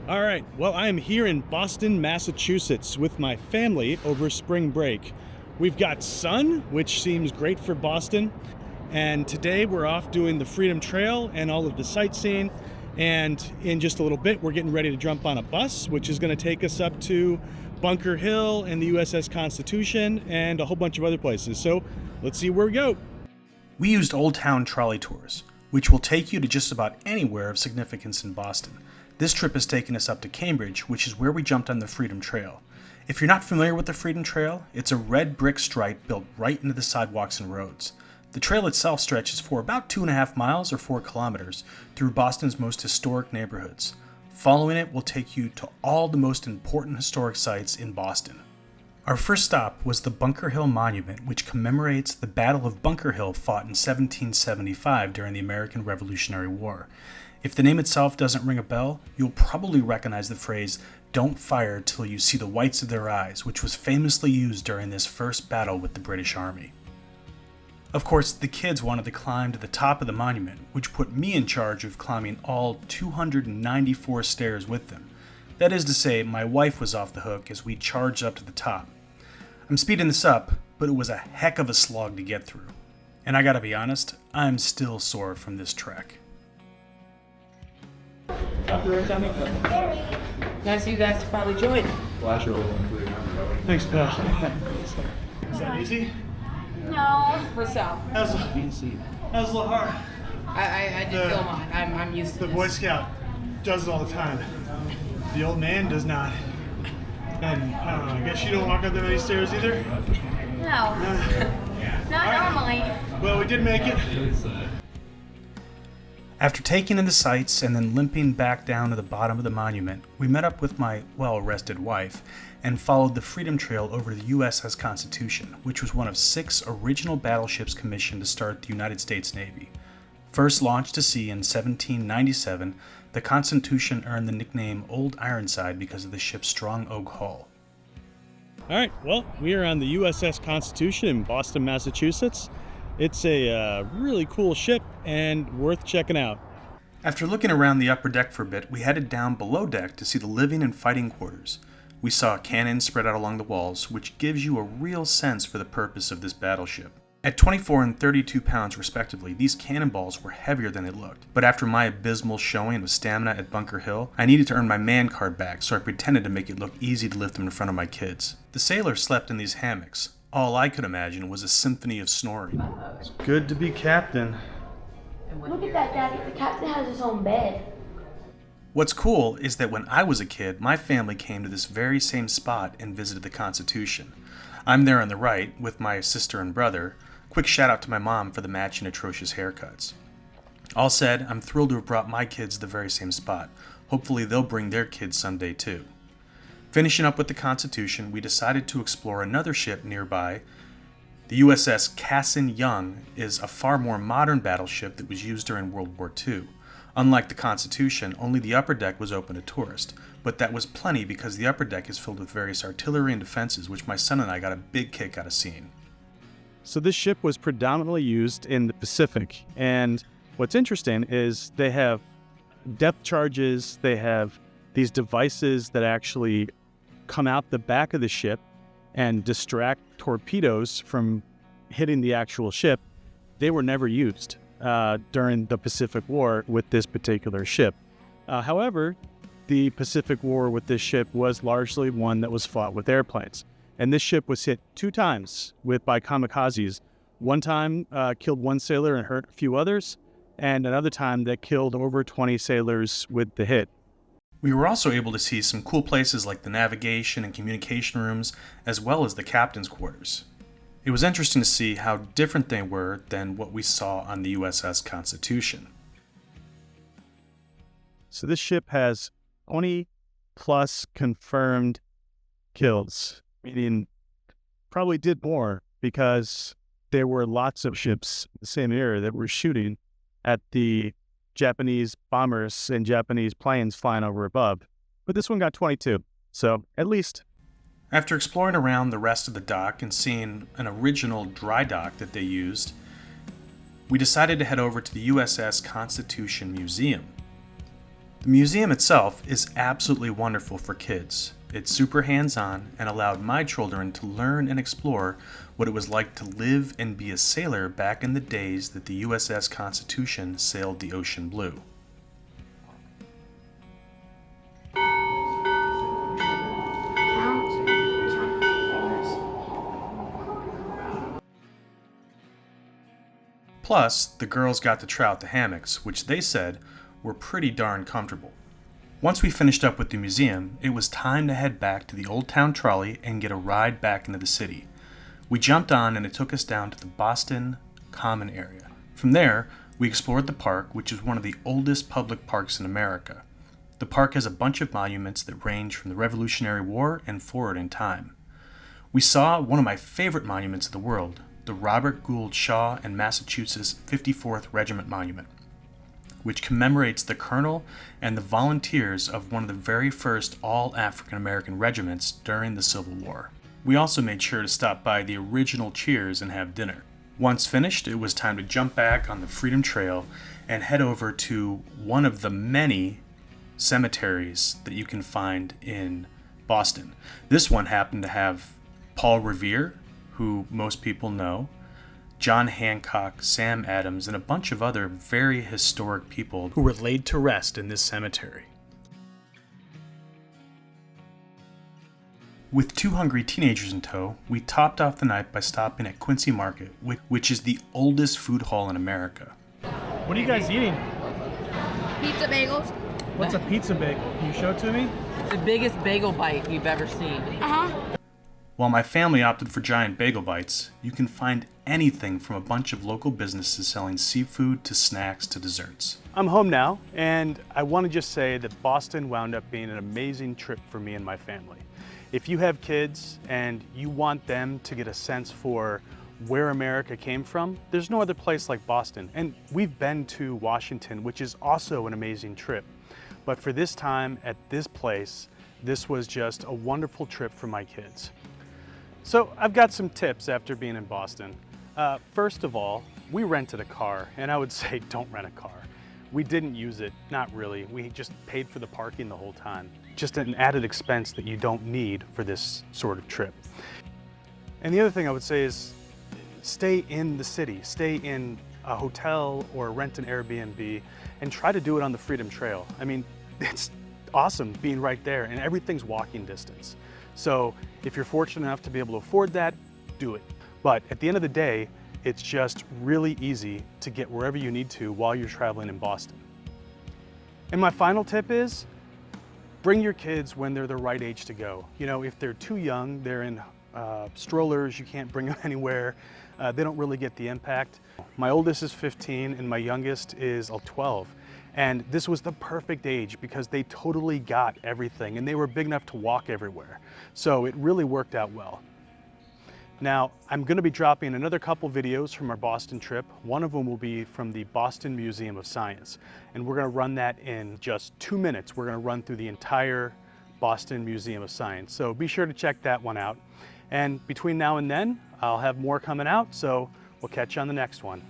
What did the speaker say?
All right, well, I'm here in Boston, Massachusetts with my family over spring break. We've got sun, which seems great for Boston, and today we're off doing the Freedom Trail and all of the sightseeing, and in just a little bit we're getting ready to jump on a bus, which is going to take us up to Bunker Hill and the USS Constitution and a whole bunch of other places. So let's see where we go. We used Old Town trolley tours, which will take you to just about anywhere of significance in Boston. This trip has taken us up to Cambridge, which is where we jumped on the Freedom Trail. If you're not familiar with the Freedom Trail, it's a red brick stripe built right into the sidewalks and roads. The trail itself stretches for about 2.5 miles or 4 kilometers through Boston's most historic neighborhoods. Following it will take you to all the most important historic sites in Boston. Our first stop was the Bunker Hill Monument, which commemorates the Battle of Bunker Hill fought in 1775 during the American Revolutionary War. If the name itself doesn't ring a bell, you'll probably recognize the phrase, "Don't fire till you see the whites of their eyes," which was famously used during this first battle with the British Army. Of course, the kids wanted to climb to the top of the monument, which put me in charge of climbing all 294 stairs with them. That is to say, my wife was off the hook as we charged up to the top. I'm speeding this up, but it was a heck of a slog to get through. And I gotta be honest, I'm still sore from this trek. Nice of you guys to finally join. Thanks, pal. Is that easy? No. For Sal. That was a little hard. I did feel mine. I'm used to The this. Boy Scout does it all the time. The old man does not. And I don't know, I guess you don't walk up that many stairs either? No. Not normally. Well, we did make it. After taking in the sights and then limping back down to the bottom of the monument, we met up with my well-rested wife and followed the Freedom Trail over to the USS Constitution, which was one of 6 original battleships commissioned to start the United States Navy. First launched to sea in 1797, the Constitution earned the nickname Old Ironside because of the ship's strong oak hull. All right, well, we are on the USS Constitution in Boston, Massachusetts. It's a really cool ship and worth checking out. After looking around the upper deck for a bit, we headed down below deck to see the living and fighting quarters. We saw cannons spread out along the walls, which gives you a real sense for the purpose of this battleship. At 24 and 32 pounds respectively, these cannonballs were heavier than they looked. But after my abysmal showing of stamina at Bunker Hill, I needed to earn my man card back, so I pretended to make it look easy to lift them in front of my kids. The sailors slept in these hammocks. All I could imagine was a symphony of snoring. It's good to be captain. Look at that, Daddy. The captain has his own bed. What's cool is that when I was a kid, my family came to this very same spot and visited the Constitution. I'm there on the right with my sister and brother. Quick shout out to my mom for the matching atrocious haircuts. All said, I'm thrilled to have brought my kids to the very same spot. Hopefully they'll bring their kids someday too. Finishing up with the Constitution, we decided to explore another ship nearby. The USS Cassin Young is a far more modern battleship that was used during World War II. Unlike the Constitution, only the upper deck was open to tourists, but that was plenty because the upper deck is filled with various artillery and defenses, which my son and I got a big kick out of seeing. So this ship was predominantly used in the Pacific, and what's interesting is they have depth charges, they have these devices that actually come out the back of the ship and distract torpedoes from hitting the actual ship. They were never used during the Pacific War with this particular ship. However, the Pacific War with this ship was largely one that was fought with airplanes. And this ship was hit 2 times by kamikazes. One time killed 1 sailor and hurt a few others, and another time that killed over 20 sailors with the hit. We were also able to see some cool places like the navigation and communication rooms, as well as the captain's quarters. It was interesting to see how different they were than what we saw on the USS Constitution. So this ship has 20 plus confirmed kills, meaning probably did more because there were lots of ships in the same era that were shooting at the Japanese bombers and Japanese planes flying over above. But this one got 22, so at least. After exploring around the rest of the dock and seeing an original dry dock that they used, we decided to head over to the USS Constitution Museum. The museum itself is absolutely wonderful for kids. It's super hands-on and allowed my children to learn and explore what it was like to live and be a sailor back in the days that the USS Constitution sailed the ocean blue. Plus, the girls got to try out the hammocks, which they said were pretty darn comfortable. Once we finished up with the museum, it was time to head back to the Old Town Trolley and get a ride back into the city. We jumped on and it took us down to the Boston Common area. From there, we explored the park, which is one of the oldest public parks in America. The park has a bunch of monuments that range from the Revolutionary War and forward in time. We saw one of my favorite monuments of the world, the Robert Gould Shaw and Massachusetts 54th Regiment Monument, which commemorates the colonel and the volunteers of one of the very first all-African-American regiments during the Civil War. We also made sure to stop by the original Cheers and have dinner. Once finished, it was time to jump back on the Freedom Trail and head over to one of the many cemeteries that you can find in Boston. This one happened to have Paul Revere, who most people know, John Hancock, Sam Adams, and a bunch of other very historic people who were laid to rest in this cemetery. With 2 hungry teenagers in tow, we topped off the night by stopping at Quincy Market, which is the oldest food hall in America. What are you guys eating? Pizza bagels. What's a pizza bagel? Can you show it to me? The biggest bagel bite you've ever seen. While my family opted for giant bagel bites, you can find anything from a bunch of local businesses selling seafood to snacks to desserts. I'm home now, and I want to just say that Boston wound up being an amazing trip for me and my family. If you have kids and you want them to get a sense for where America came from, there's no other place like Boston. And we've been to Washington, which is also an amazing trip. But for this time at this place, this was just a wonderful trip for my kids. So I've got some tips after being in Boston. First of all, we rented a car, and I would say don't rent a car. We didn't use it, not really. We just paid for the parking the whole time. Just an added expense that you don't need for this sort of trip. And the other thing I would say is stay in the city, stay in a hotel or rent an Airbnb and try to do it on the Freedom Trail. I mean, it's awesome being right there and everything's walking distance. So if you're fortunate enough to be able to afford that, do it. But at the end of the day, it's just really easy to get wherever you need to while you're traveling in Boston. And my final tip is, bring your kids when they're the right age to go. You know, if they're too young, they're in strollers, you can't bring them anywhere, they don't really get the impact. My oldest is 15 and my youngest is 12. And this was the perfect age because they totally got everything and they were big enough to walk everywhere. So it really worked out well. Now, I'm going to be dropping another couple videos from our Boston trip. One of them will be from the Boston Museum of Science. And we're going to run that in just 2 minutes. We're going to run through the entire Boston Museum of Science. So be sure to check that one out. And between now and then, I'll have more coming out. So we'll catch you on the next one.